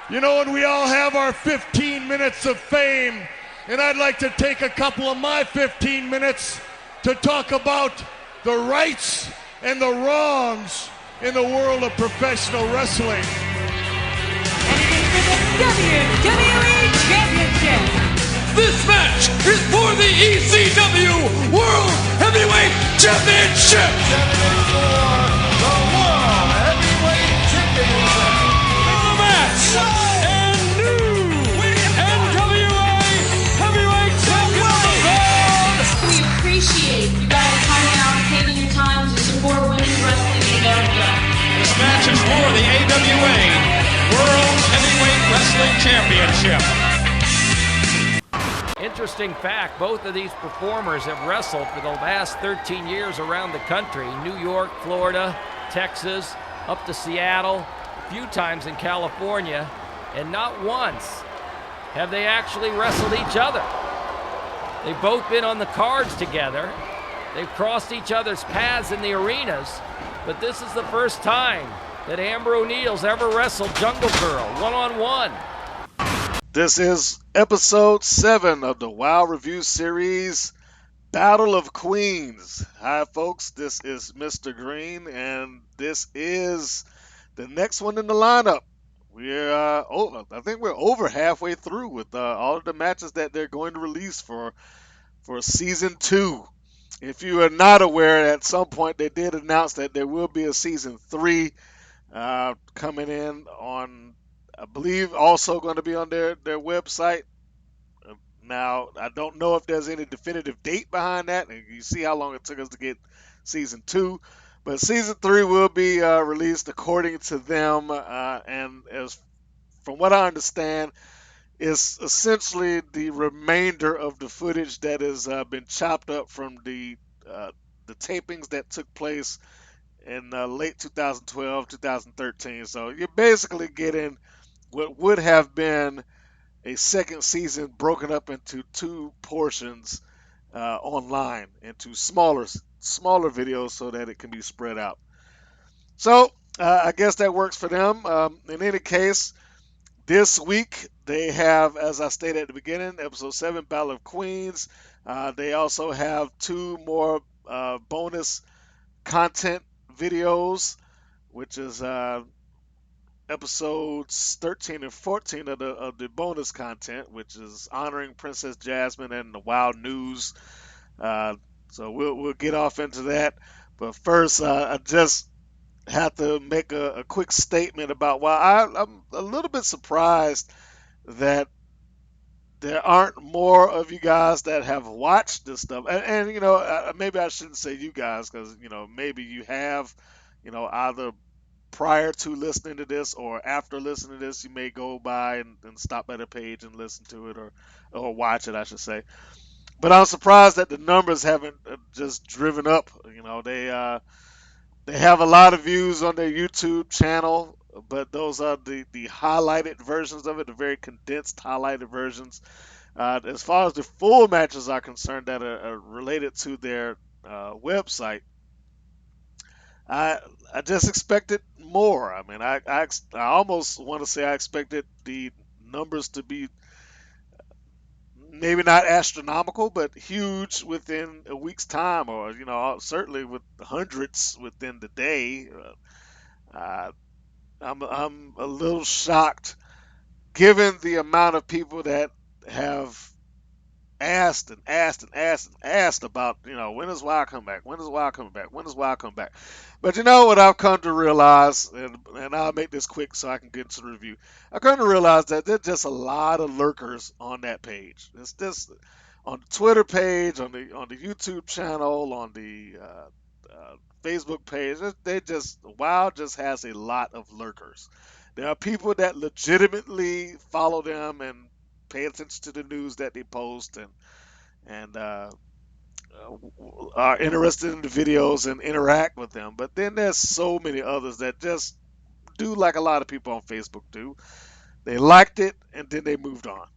You know, and we all have our 15 minutes of fame, and I'd like to take a couple of my 15 minutes to talk about the rights and the wrongs in the world of professional wrestling. And it is for the WWE Championship. This match is for the ECW World Heavyweight Championship. The World Heavyweight Championship. The match and new NWA Heavyweight Champion of the world. We appreciate you guys coming out and taking your time to support women's wrestling in America. This match is for the AWA World Heavyweight Wrestling Championship. Interesting fact, both of these performers have wrestled for the last 13 years around the country. New York, Florida, Texas, up to Seattle, a few times in California, and not once have they actually wrestled each other. They've both been on the cards together. They've crossed each other's paths in the arenas, but this is the first time that Amber O'Neill's ever wrestled Jungle Grrrl one-on-one. This is episode 7 of the WoW Review series, Battle of Queens. Hi folks, this is Mr. Green, and this is the next one in the lineup. I think we're over halfway through with all of the matches that they're going to release for season 2. If you are not aware, at some point they did announce that there will be a season 3 coming in on, I believe, also going to be on their website. Now, I don't know if there's any definitive date behind that, and you see how long it took us to get season 2. But season 3 will be released according to them, and as from what I understand, is essentially the remainder of the footage that has been chopped up from the tapings that took place in late 2012, 2013. So you're basically getting what would have been a second season broken up into 2 portions online into smaller videos so that it can be spread out. So I guess that works for them. In any case, this week they have, as I stated at the beginning, episode 7, Battle of Queens. They also have 2 more bonus content videos, which is episodes 13 and 14 of the bonus content, which is honoring Princess Jasmine and the Wild News. So we'll get off into that. But first, I just have to make a quick statement about why I'm a little bit surprised that there aren't more of you guys that have watched this stuff. And you know, maybe I shouldn't say you guys, because you know, maybe you have, you know, either prior to listening to this or after listening to this, you may go by and stop at a page and listen to it, or watch it, I should say. But I'm surprised that the numbers haven't just driven up. You know, they have a lot of views on their YouTube channel, but those are the highlighted versions of it, the very condensed highlighted versions. As far as the full matches are concerned that are related to their website, I just expected more. I mean, I almost want to say I expected the numbers to be maybe not astronomical, but huge within a week's time, or you know, certainly with hundreds within the day. I'm a little shocked, given the amount of people that have asked about, you know, when does WoW come back? When does WoW come back? When does WoW come back? But you know what I've come to realize, and I'll make this quick so I can get into the review. I've come to realize that there's just a lot of lurkers on that page. It's just on the Twitter page, on the YouTube channel, on the Facebook page. WoW just has a lot of lurkers. There are people that legitimately follow them and pay attention to the news that they post, and are interested in the videos and interact with them. But then there's so many others that just do like a lot of people on Facebook do. They liked it and then they moved on.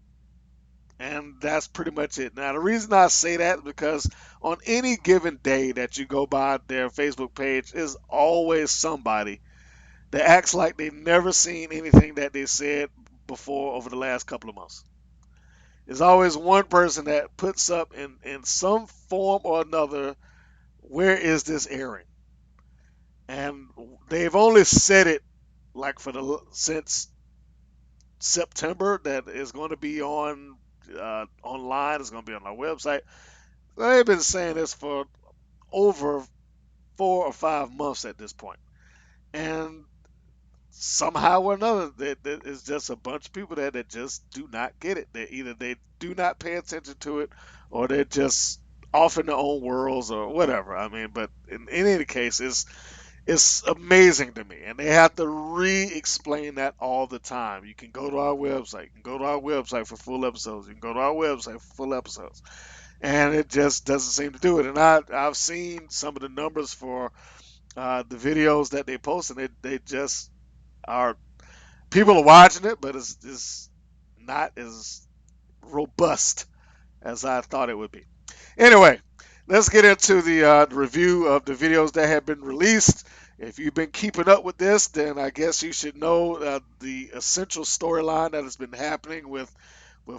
And that's pretty much it. Now, the reason I say that is because on any given day that you go by their Facebook page is always somebody that acts like they've never seen anything that they said before over the last couple of months. There's always one person that puts up in some form or another, where is this airing? And they've only said it like since September that it's going to be on online. It's going to be on our website. They've been saying this for over 4 or 5 months at this point, and somehow or another, it's just a bunch of people that just do not get it. Either they do not pay attention to it, or they're just off in their own worlds or whatever. I mean, but in any case, it's amazing to me, and they have to re-explain that all the time. You can go to our website. You can go to our website for full episodes. You can go to our website for full episodes, and it just doesn't seem to do it. And I've seen some of the numbers for the videos that they post, and they just are, people are watching it, but it's not as robust as I thought it would be. Anyway, let's get into the review of the videos that have been released. If you've been keeping up with this, then I guess you should know the essential storyline that has been happening with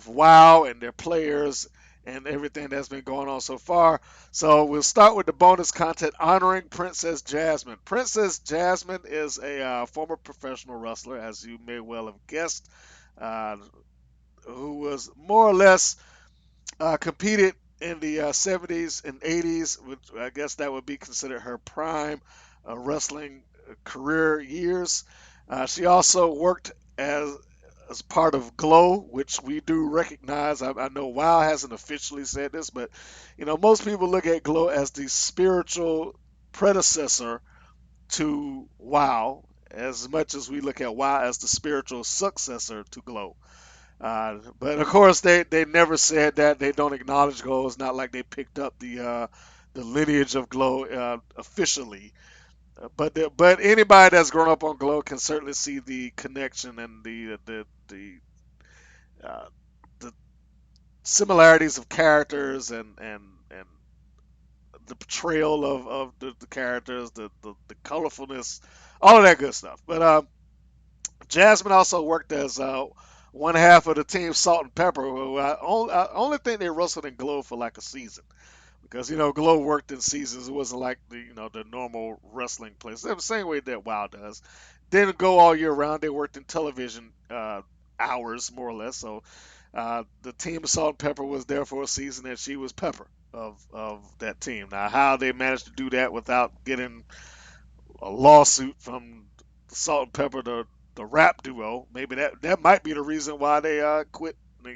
WoW and their players and everything that's been going on so far. So we'll start with the bonus content honoring Princess Jasmine. Princess Jasmine is a former professional wrestler, as you may well have guessed, uh, who was more or less competed in the 70s and 80s, which I guess that would be considered her prime wrestling career years. She also worked as part of Glow, which we do recognize. I know WoW hasn't officially said this, but most people look at Glow as the spiritual predecessor to WoW, as much as we look at WoW as the spiritual successor to Glow. But of course, they never said that. They don't acknowledge Glow. It's not like they picked up the lineage of Glow officially. But anybody that's grown up on Glow can certainly see the connection and uh, the similarities of characters and the portrayal of the characters, the colorfulness, all of that good stuff. But Jasmine also worked as one half of the team Salt and Pepper, who I only think they wrestled in Glow for like a season. Because Glow worked in seasons. It wasn't like the normal wrestling place. The same way that WoW does. Didn't go all year round. They worked in television hours more or less. So the team of Salt and Pepper was there for a season, and she was Pepper of that team. Now, how they managed to do that without getting a lawsuit from Salt and Pepper, the rap duo, maybe that might be the reason why they quit,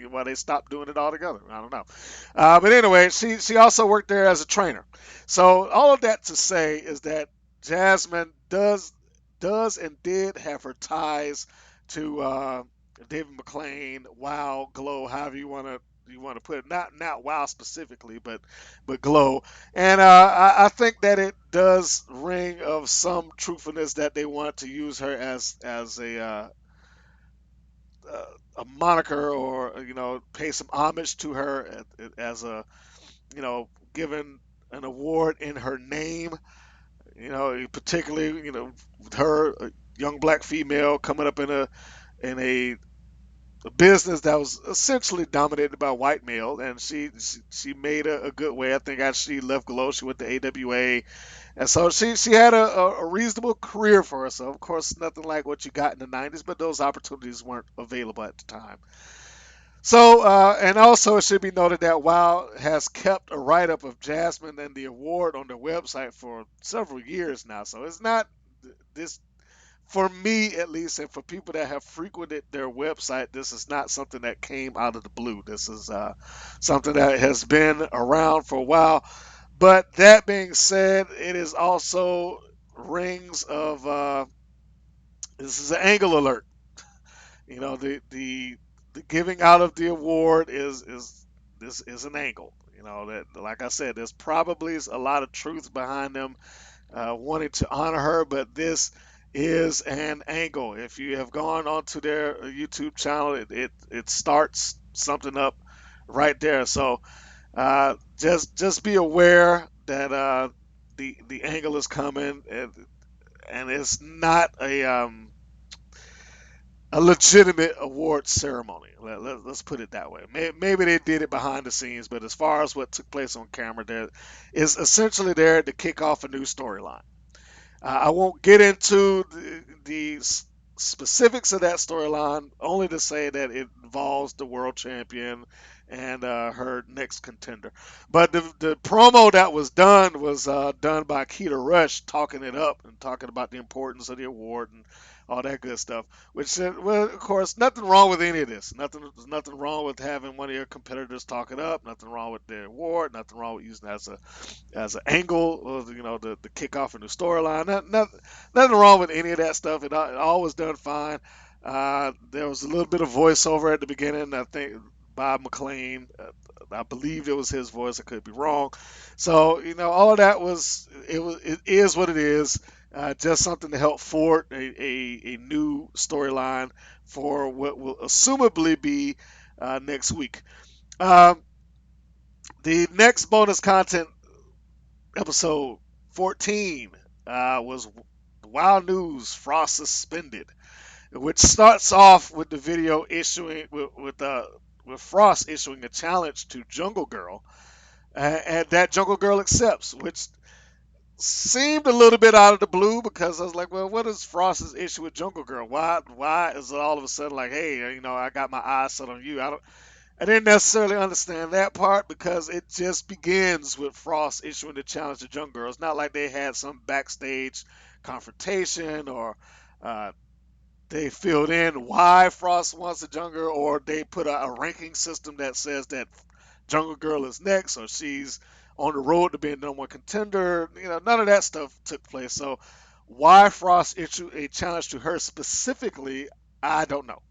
why they stopped doing it altogether. I don't know. But anyway, she also worked there as a trainer. So all of that to say is that Jasmine does and did have her ties to David McClain, WoW, Glow, however you want to put it. Not WoW specifically, but Glow. And I think that it does ring of some truthfulness that they want to use her as a moniker, or pay some homage to her as a given an award in her name. Particularly with her, a young black female coming up in a business that was essentially dominated by white male, and she made a good way. I think as she left Glow, she went to AWA, and so she had a reasonable career for herself. Of course, nothing like what you got in the '90s, but those opportunities weren't available at the time. So, and also it should be noted that WoW has kept a write-up of Jasmine and the award on their website for several years now. So it's not this, for me at least, and for people that have frequented their website, this is not something that came out of the blue. This is something that has been around for a while. But that being said, it is also rings of this is an angle alert. The giving out of the award is this is an angle. That, like I said, there's probably a lot of truth behind them wanting to honor her, but this is an angle. If you have gone onto their YouTube channel, it starts something up right there. So just be aware that the angle is coming, and it's not a legitimate award ceremony. Let's put it that way. Maybe they did it behind the scenes, but as far as what took place on camera, there is essentially there to kick off a new storyline. I won't get into the specifics of that storyline, only to say that it involves the world champion and her next contender. But the promo that was done by Keita Rush, talking it up and talking about the importance of the award and all that good stuff. Which, well, of course, nothing wrong with any of this. Nothing wrong with having one of your competitors talk it up. Nothing wrong with the award. Nothing wrong with using it as an angle, of, the kickoff in the storyline. Nothing wrong with any of that stuff. It all was done fine. There was a little bit of voiceover at the beginning, I think, Bob McLean. I believe it was his voice. I could be wrong. So all of that it is what it is. Just something to help forward a new storyline for what will assumably be next week. Um, the next bonus content, episode 14, was Wild News Frost suspended, which starts off with the video issuing with Frost issuing a challenge to Jungle Grrrl, and that Jungle Grrrl accepts, which seemed a little bit out of the blue because I was like, well, what is Frost's issue with Jungle Grrrl? Why is it all of a sudden like, hey, I got my eyes set on you? I didn't necessarily understand that part because it just begins with Frost issuing the challenge to Jungle Grrrl. It's not like they had some backstage confrontation or uh, they filled in why Frost wants a Jungle Grrrl, or they put a ranking system that says that Jungle Grrrl is next or she's on the road to being number one contender. None of that stuff took place. So why Frost issued a challenge to her specifically, I don't know.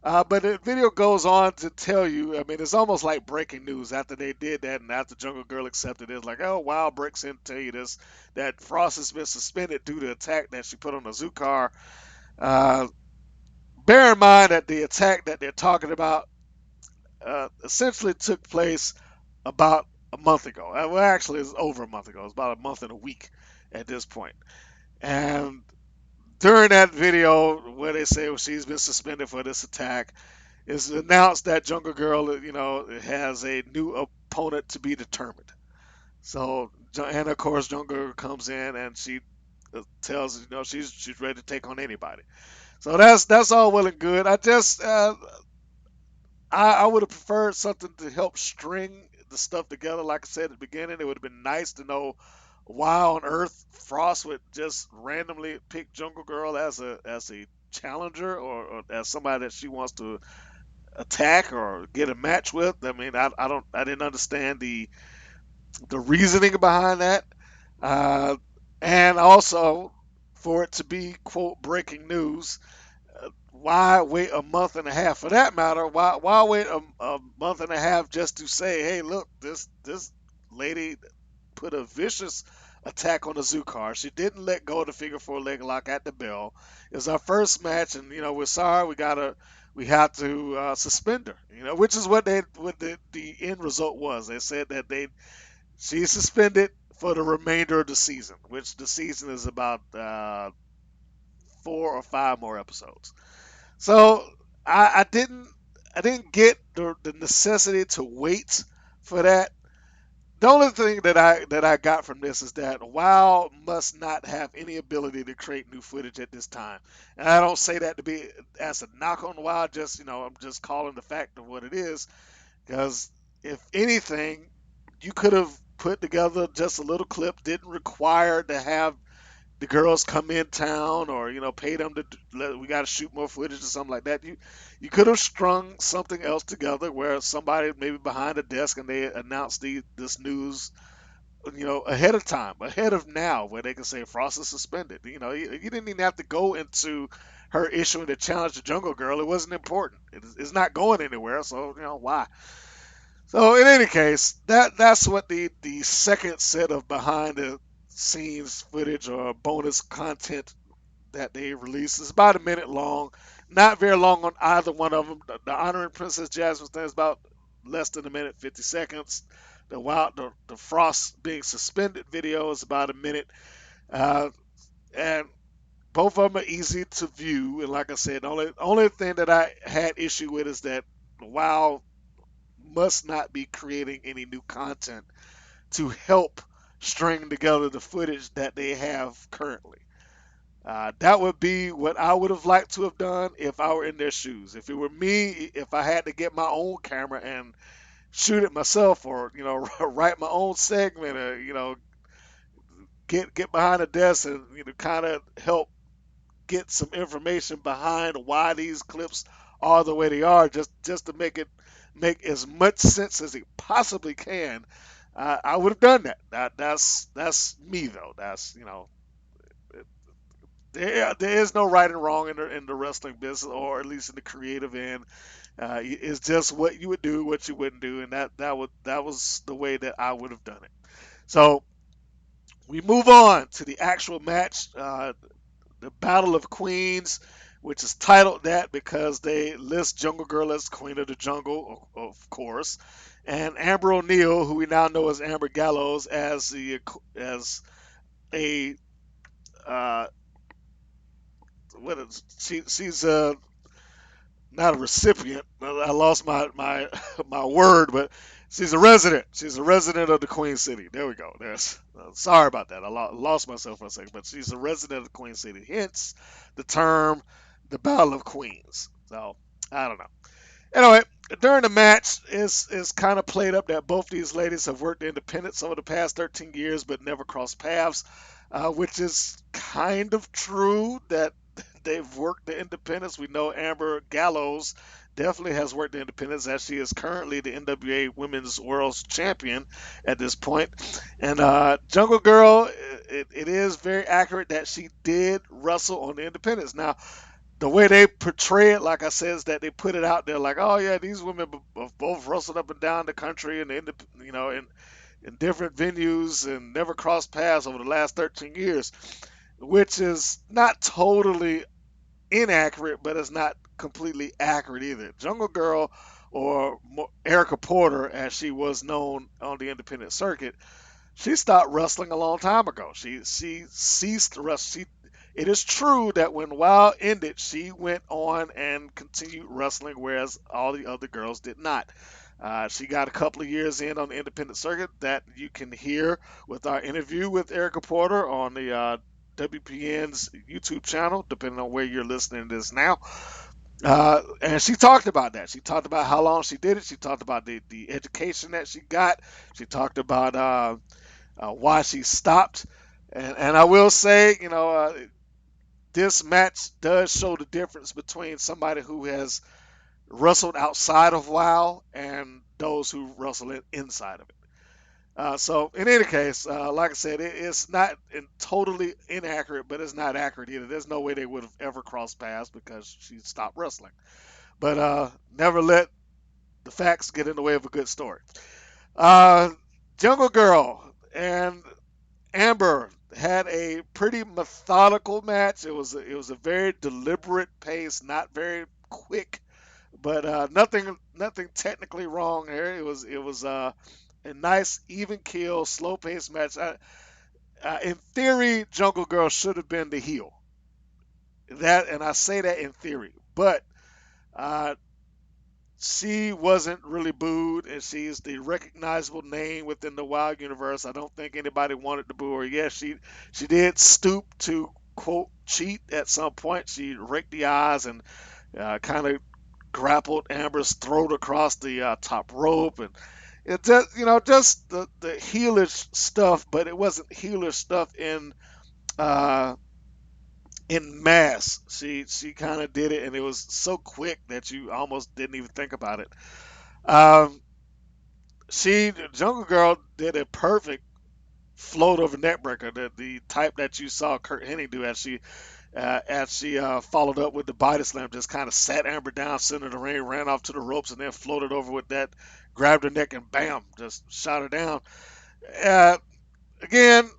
But the video goes on to tell you, I mean, it's almost like breaking news after they did that and after Jungle Grrrl accepted it. It's like, oh, wow, breaks in to tell you this, that Frost has been suspended due to attack that she put on a Zukar. Uh, Bear in mind that the attack that they're talking about essentially took place about a month ago. Well, actually, it's over a month ago. It's about a month and a week at this point. And during that video where they say, well, she's been suspended for this attack, it's announced that Jungle Grrrl, has a new opponent to be determined. So, and of course, Jungle Grrrl comes in and she tells she's ready to take on anybody. So that's all well and good. I would have preferred something to help string the stuff together. Like I said at the beginning, it would have been nice to know why on earth Frost would just randomly pick Jungle Grrrl as a challenger, or as somebody that she wants to attack or get a match with. I mean, I didn't understand the reasoning behind that, uh, and also for it to be quote breaking news. Why wait a month and a half? For that matter, why wait a month and a half just to say, hey, look, this lady put a vicious attack on the Zukar. She didn't let go of the figure four leg lock at the bell. It was our first match, and we're sorry. We have to suspend her. Which is what the end result was. They said that she's suspended for the remainder of the season, which the season is about 4 or 5 more episodes. So I didn't get the necessity to wait for that. The only thing that I got from this is that WoW must not have any ability to create new footage at this time. And I don't say that to be as a knock on WoW, just I'm just calling the fact of what it is. Because if anything, you could have put together just a little clip, didn't require to have the girls come in town, or pay them to we got to shoot more footage or something like that. You could have strung something else together where somebody maybe behind a desk and they announced this news ahead of time, ahead of now, where they can say Frost is suspended. You didn't even have to go into her issuing the challenge to Jungle Grrrl. It wasn't important. It's not going anywhere, so why. So in any case, that's what the second set of behind the scenes footage or bonus content that they released is about a minute long. Not very long on either one of them. The honoring Princess Jasmine thing is about less than a minute 50 seconds. The Frost being suspended video is about a minute, uh, and both of them are easy to view, and like I said, the only thing that I had issue with is that WoW must not be creating any new content to help string together the footage that they have currently. That would be what I would have liked to have done if I were in their shoes. If it were me, if I had to get my own camera and shoot it myself, or write my own segment, or get behind a desk and kind of help get some information behind why these clips are the way they are, just to make as much sense as it possibly can. I would have done that. That's me though. That's there is no right and wrong in the wrestling business, or at least in the creative end. It's just what you would do, what you wouldn't do, and that was the way that I would have done it. So we move on to the actual match, the Battle of Queens, which is titled that because they list Jungle Grrrl as Queen of the Jungle, of course, and Amber O'Neil, who we now know as Amber Gallows, as a what is she's not a recipient. I lost my my word, but she's a resident. She's a resident of the Queen City. There we go. There's sorry about that. I lost myself for a second, but she's a resident of the Queen City. Hence the term the Battle of Queens. So I don't know. Anyway, during the match, it's kind of played up that both these ladies have worked independents over the past 13 years, but never crossed paths, which is kind of true that they've worked the independents. We know Amber Gallows definitely has worked the independents, as she is currently the NWA Women's World Champion at this point. And Jungle Grrrl, it is very accurate that she did wrestle on the independents. Now, the way they portray it, like I said, is that they put it out there like, oh yeah, these women have both wrestled up and down the country and in different venues and never crossed paths over the last 13 years, which is not totally inaccurate, but it's not completely accurate either. Jungle Grrrl, or Erica Porter, as she was known on the independent circuit, she stopped wrestling a long time ago. She ceased wrestling. It is true that when WoW ended, she went on and continued wrestling, whereas all the other girls did not. She got a couple of years in on the independent circuit that you can hear with our interview with Erica Porter on the WPN's YouTube channel, depending on where you're listening to this now. And she talked about that. She talked about how long she did it. She talked about the education that she got. She talked about why she stopped. And I will say, this match does show the difference between somebody who has wrestled outside of WoW and those who wrestle inside of it. So in any case, like I said, it's not totally inaccurate, but it's not accurate either. There's no way they would have ever crossed paths because she stopped wrestling. But never let the facts get in the way of a good story. Jungle Grrrl and Amber had a pretty methodical match. It was a very deliberate pace, not very quick, but nothing technically wrong here. It was a nice even kill, slow paced match. In theory, Jungle Grrrl should have been the heel. And I say that in theory, but uh, she wasn't really booed, and she's the recognizable name within the WoW universe. I don't think anybody wanted to boo her. Yes, she did stoop to quote cheat at some point. She raked the eyes and kind of grappled Amber's throat across the top rope, and it just the heelish stuff, but it wasn't heelish stuff uh, in mass. She kind of did it, and it was so quick that you almost didn't even think about it. Um, Jungle Grrrl did a perfect float over neckbreaker, the type that you saw Kurt Hennig do as she followed up with the body slam, just kind of sat Amber down, center of the ring, ran off to the ropes, and then floated over with that, grabbed her neck, and bam, just shot her down. Uh, Again,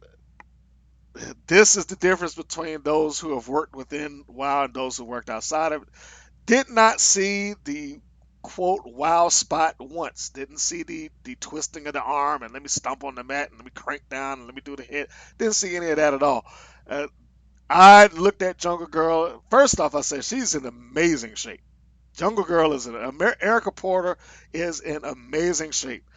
this is the difference between those who have worked within WoW and those who worked outside of it. Did not see the quote wow spot once. Didn't see the twisting of the arm and let me stomp on the mat and let me crank down and let me do the head. Didn't see any of that at all. Uh, I looked at Jungle Girl. First off, I said she's in amazing shape. Jungle Girl is Erica Porter is in amazing shape.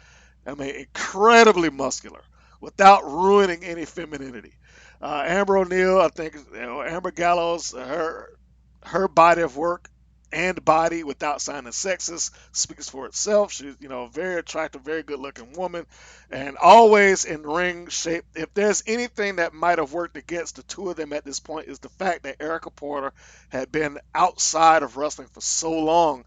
I mean, incredibly muscular without ruining any femininity. Amber O'Neal, I think, Amber Gallows, her body of work and body without sounding sexist speaks for itself. She's, a very attractive, very good looking woman and always in ring shape. If there's anything that might have worked against the two of them at this point is the fact that Erica Porter had been outside of wrestling for so long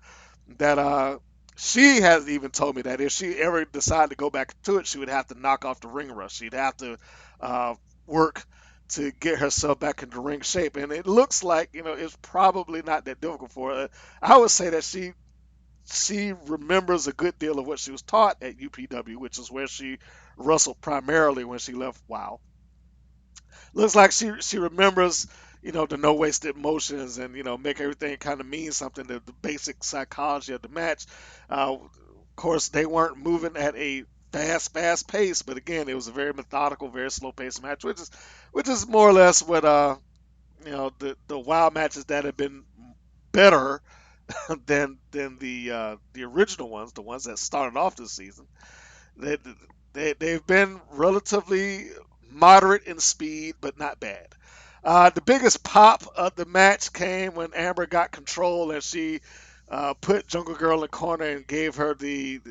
that she has even told me that if she ever decided to go back to it, she would have to knock off the ring rust. She'd have to uh, work to get herself back into ring shape. And it looks like, it's probably not that difficult for her. I would say that she remembers a good deal of what she was taught at UPW, which is where she wrestled primarily when she left WoW. Looks like she remembers, the no wasted motions and make everything kind of mean something. The basic psychology of the match. Of course, they weren't moving at a fast pace, but again, it was a very methodical, very slow paced match, which is more or less what the WoW matches that have been better than the original ones, the ones that started off this season. They, they've been relatively moderate in speed, but not bad. The biggest pop of the match came when Amber got control and she put Jungle Girl in the corner and gave her the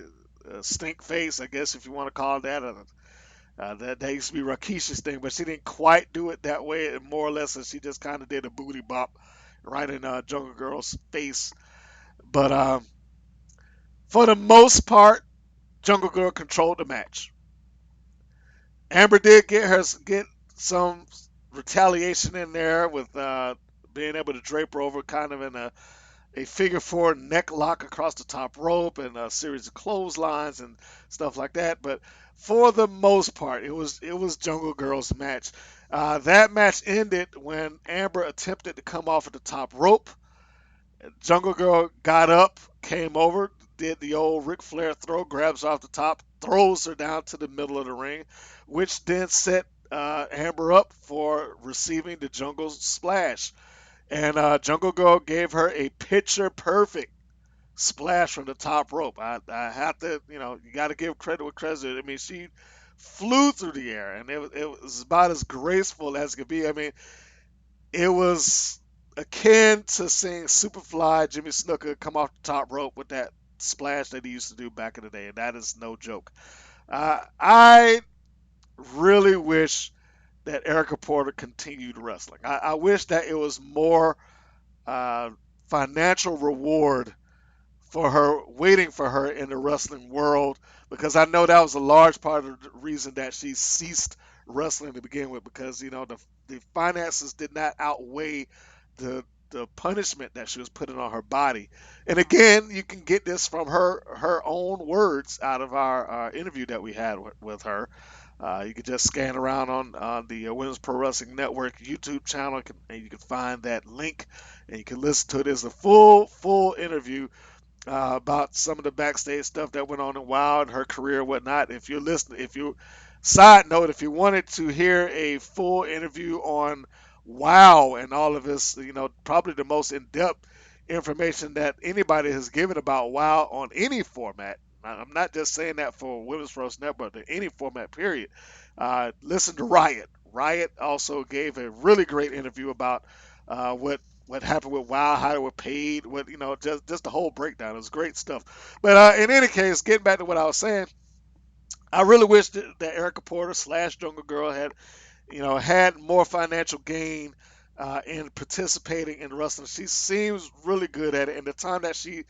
stink face, I guess if you want to call it that. That used to be Rakisha's thing, but she didn't quite do it that way. More or less, and she just kind of did a booty bop right in Jungle Girl's face. But for the most part, Jungle Girl controlled the match. Amber did get some retaliation in there with being able to drape her over kind of in a figure four neck lock across the top rope and a series of clotheslines and stuff like that. But for the most part, it was Jungle Girl's match. That match ended when Amber attempted to come off at the top rope. Jungle Girl got up, came over, did the old Ric Flair throw, grabs her off the top, throws her down to the middle of the ring, which then set Amber up for receiving the Jungle Splash. And Jungle Girl gave her a picture perfect splash from the top rope. I have to, you got to give credit with credit. I mean, she flew through the air, and it was about as graceful as it could be. I mean, it was akin to seeing Superfly Jimmy Snuka come off the top rope with that splash that he used to do back in the day, and that is no joke. I really wish that Erica Porter continued wrestling. I wish that it was more uh, financial reward for her, waiting for her in the wrestling world, because I know that was a large part of the reason that she ceased wrestling to begin with, because the finances did not outweigh the punishment that she was putting on her body. And again, you can get this from her own words out of our interview that we had with her. You can just scan around on the Women's Pro Wrestling Network YouTube channel, and you can find that link, and you can listen to it. It's a full interview about some of the backstage stuff that went on in WoW and her career and whatnot. Side note, if you wanted to hear a full interview on WoW and all of this, probably the most in-depth information that anybody has given about WoW on any format. I'm not just saying that for Women's Pro Network, but any format, period. Listen to Riot. Riot also gave a really great interview about what happened with WoW, how they were paid, what just the whole breakdown. It was great stuff. But in any case, getting back to what I was saying, I really wish that Erica Porter / Jungle Girl had more financial gain in participating in wrestling. She seems really good at it, and the time that she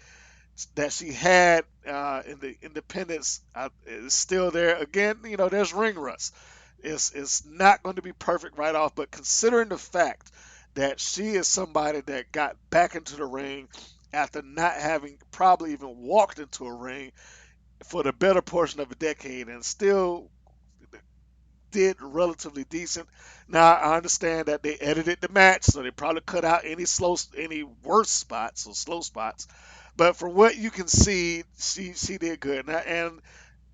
had in the independents is still there. Again, there's ring rust. It's not going to be perfect right off, but considering the fact that she is somebody that got back into the ring after not having probably even walked into a ring for the better portion of a decade and still did relatively decent. Now I understand that they edited the match, so they probably cut out any worse spots or slow spots. But from what you can see, she did good. And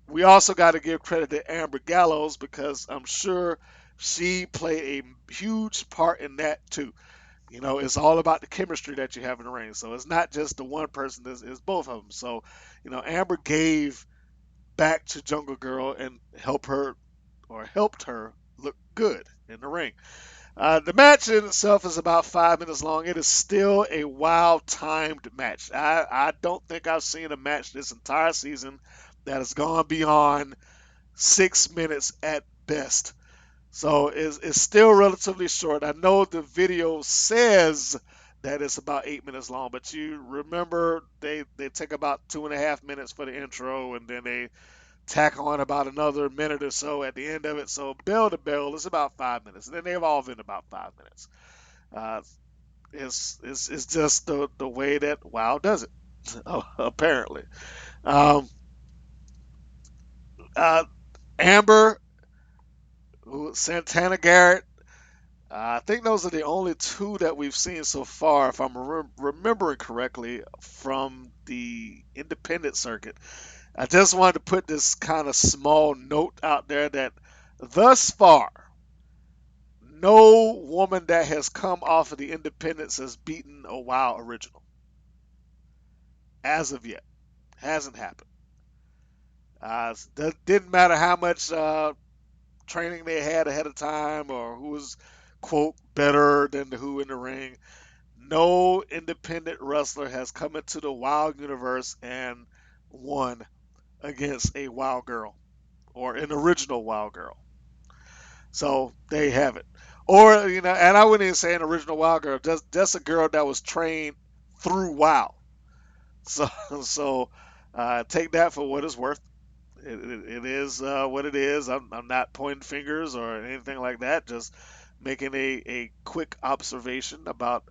we also got to give credit to Amber Gallows, because I'm sure she played a huge part in that too. It's all about the chemistry that you have in the ring. So it's not just the one person, it's both of them. So, Amber gave back to Jungle Girl and helped her look good in the ring. The match in itself is about 5 minutes long. It is still a wild timed match. I don't think I've seen a match this entire season that has gone beyond 6 minutes at best. So it's still relatively short. I know the video says that it's about 8 minutes long, but you remember they take about 2.5 minutes for the intro, and then they tack on about another minute or so at the end of it. So bell to bell, it's about 5 minutes, and then they evolve in about 5 minutes. Uh, it's just the way that WoW does it, apparently. Um, uh, Amber, Santana Garrett. I think those are the only two that we've seen so far, if I'm remembering correctly, from the independent circuit. I just wanted to put this kind of small note out there that thus far, no woman that has come off of the independents has beaten a WoW original. As of yet. Hasn't happened. Didn't matter how much training they had ahead of time or who was, quote, better than who in the ring. No independent wrestler has come into the WoW universe and won against a WoW girl or an original WoW girl. So there you have it. Or, and I wouldn't even say an original WoW girl, just a girl that was trained through WoW. So, so take that for what it's worth. It is what it is. I'm not pointing fingers or anything like that. Just making a quick observation about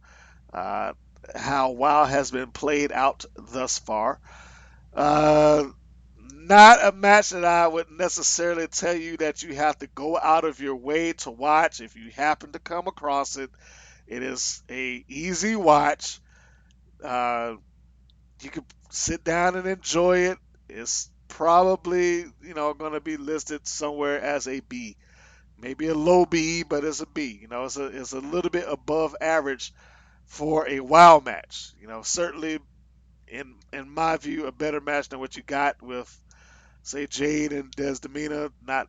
uh, how WoW has been played out thus far. Uh, Not a match that I would necessarily tell you that you have to go out of your way to watch. If you happen to come across it, it is a easy watch. Uh, you can sit down and enjoy it. It's probably going to be listed somewhere as a B, maybe a low B, but it's a B. It's a little bit above average for a WoW match. Certainly in my view, a better match than what you got with, say, Jade and Desdemona. Not,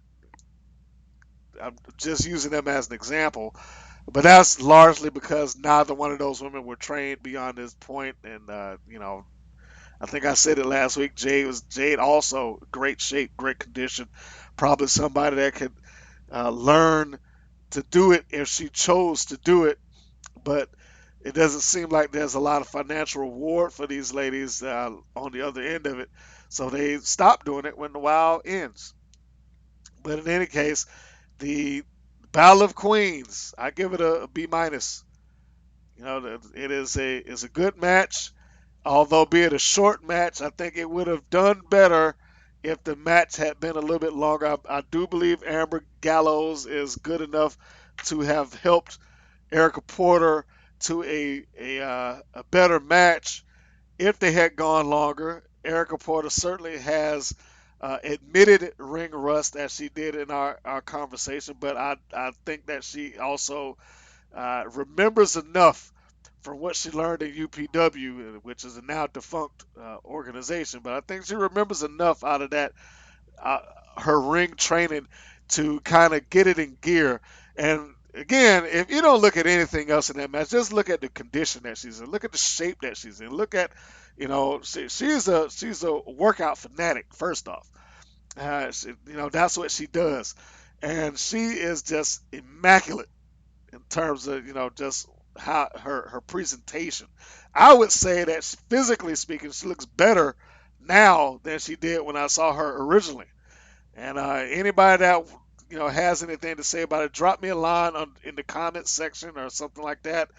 I'm just using them as an example, but that's largely because neither one of those women were trained beyond this point, and I think I said it last week. Jade also great shape, great condition, probably somebody that could learn to do it if she chose to do it, but it doesn't seem like there's a lot of financial reward for these ladies on the other end of it. So they stop doing it when the WoW ends. But in any case, the Battle of Queens, I give it a B minus. It is a good match. Although be it a short match, I think it would have done better if the match had been a little bit longer. I do believe Amber Gallows is good enough to have helped Erica Porter to a better match if they had gone longer. Erica Porter certainly has admitted ring rust as she did in our conversation, but I think that she also remembers enough from what she learned in UPW, which is a now defunct organization. But I think she remembers enough out of that uh, her ring training to kind of get it in gear. And again, if you don't look at anything else in that match, just look at the condition that she's in. Look at the shape that she's in. Look at, she's a workout fanatic. First off, that's what she does, and she is just immaculate in terms of just how her presentation. I would say that physically speaking, she looks better now than she did when I saw her originally. And anybody that has anything to say about it, drop me a line in the comments section or something like that.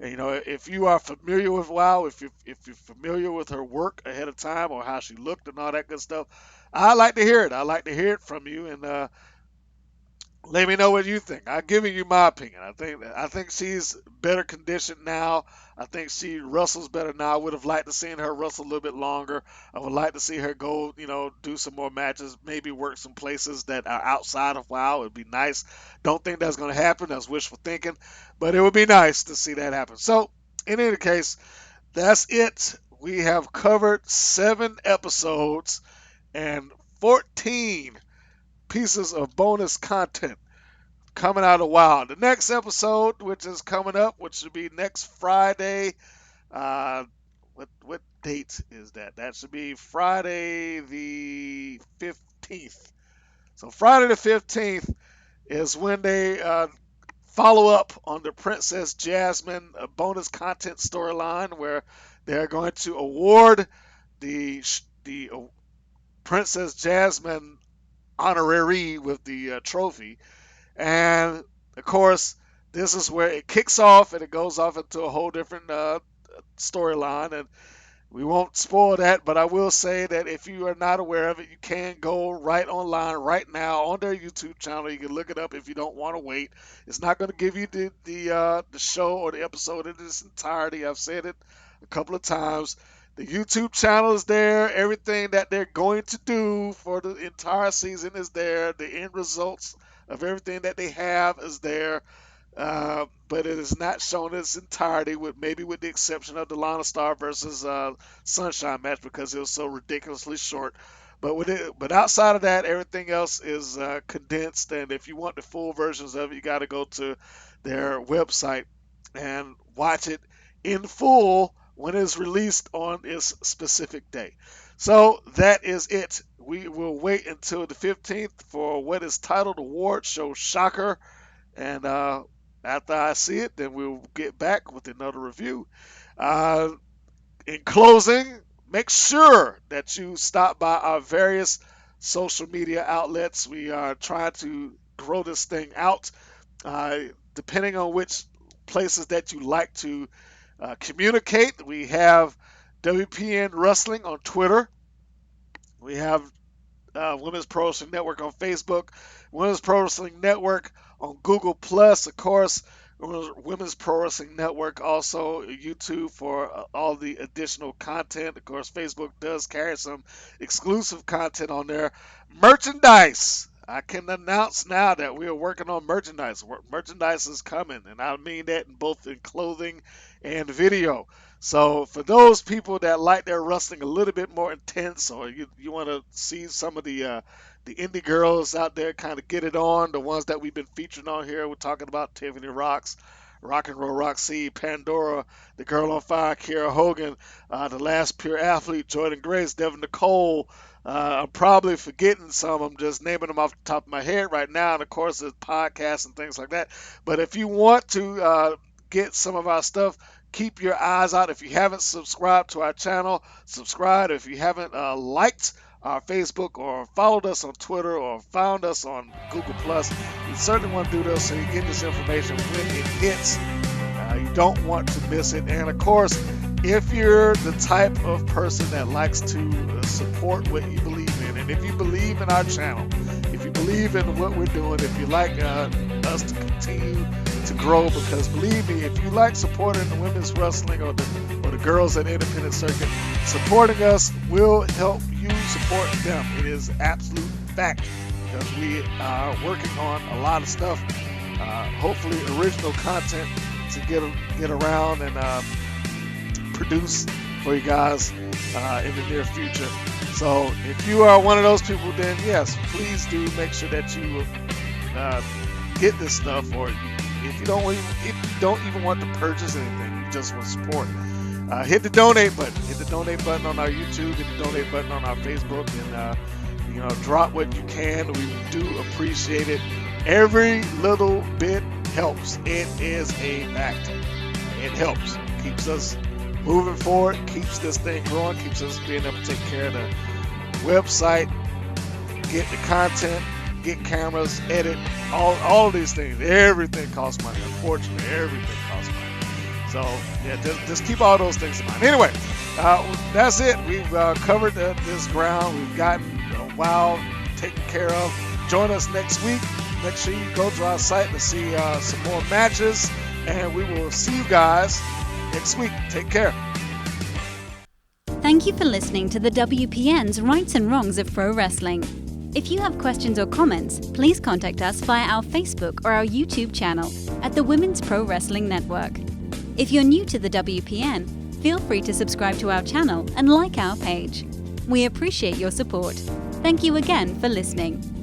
And, if you are familiar with WoW, if you're familiar with her work ahead of time or how she looked and all that good stuff, I like to hear it. I like to hear it from you, and let me know what you think. I'm giving you my opinion. I think she's better conditioned now. I think she wrestles better now. I would have liked to seen her wrestle a little bit longer. I would like to see her go, do some more matches, maybe work some places that are outside of WoW. It would be nice. Don't think that's going to happen. That's wishful thinking, but it would be nice to see that happen. So, in any case, that's it. We have covered 7 episodes and 14 pieces of bonus content coming out of WoW. The next episode, which is coming up, which should be next Friday. What date is that? That should be Friday the 15th. So Friday the 15th is when they follow up on the Princess Jasmine bonus content storyline, where they're going to award the Princess Jasmine honorary with the trophy. And of course, this is where it kicks off and it goes off into a whole different storyline. And we won't spoil that, but I will say that if you are not aware of it, you can go right online right now on their YouTube channel. You can look it up if you don't want to wait. It's not going to give you the show or the episode in its entirety. I've said it a couple of times. The YouTube channel is there. Everything that they're going to do for the entire season is there. The end results of everything that they have is there. But it is not shown in its entirety, maybe with the exception of the Lana Star versus Sunshine match, because it was so ridiculously short. But outside of that, everything else is condensed. And if you want the full versions of it, you got to go to their website and watch it in full when it's released on its specific day. So that is it. We will wait until the 15th for what is titled Award Show Shocker. And after I see it, then we'll get back with another review. In closing, make sure that you stop by our various social media outlets. We are trying to grow this thing out. Depending on which places that you like to communicate, we have WPN Wrestling on Twitter. We have Women's Pro Wrestling Network on Facebook, Women's Pro Wrestling Network on Google Plus, of course, Women's Pro Wrestling Network, also YouTube for all the additional content. Of course, Facebook does carry some exclusive content on there. Merchandise. I can announce now that we are working on merchandise. Merchandise is coming, and I mean that in both in clothing and video. So for those people that like their wrestling a little bit more intense, or you want to see some of the indie girls out there kind of get it on, the ones that we've been featuring on here, we're talking about Tiffany Rocks, Rock and Roll Roxy, Pandora, the Girl on Fire, Kiera Hogan, the Last Pure Athlete, Jordan Grace, Devin Nicole. I'm probably forgetting some. I'm just naming them off the top of my head right now. And of course, there's podcasts and things like that. But if you want to get some of our stuff, keep your eyes out. If you haven't subscribed to our channel, subscribe. If you haven't liked our Facebook or followed us on Twitter or found us on Google Plus, you certainly want to do those so you get this information when it hits. You don't want to miss it. And of course, if you're the type of person that likes to support what you believe in, and if you believe in our channel, if you believe in what we're doing, if you like us to continue to grow, because believe me, if you like supporting the women's wrestling or the girls at independent circuit, supporting us will help you support them. It is absolute fact, because we are working on a lot of stuff, hopefully original content to get around and produce for you guys in the near future. So if you are one of those people, then yes, please do make sure that you get this stuff. Or if you don't even want to purchase anything, you just want to support, hit the donate button. Hit the donate button on our YouTube. Hit the donate button on our Facebook, and drop what you can. We do appreciate it. Every little bit helps. It is a fact. It helps. Keeps us moving forward, keeps this thing growing, keeps us being able to take care of the website, get the content, get cameras, edit, all of these things. Everything costs money. Unfortunately, everything costs money. So yeah, just keep all those things in mind. Anyway, that's it. We've covered this ground. We've gotten WoW taken care of. Join us next week. Make sure you go to our site to see some more matches, and we will see you guys next week. Take care. Thank you for listening to the WPN's Rights and Wrongs of Pro Wrestling. If you have questions or comments, please contact us via our Facebook or our YouTube channel at the Women's Pro Wrestling Network. If you're new to the WPN, feel free to subscribe to our channel and like our page. We appreciate your support. Thank you again for listening.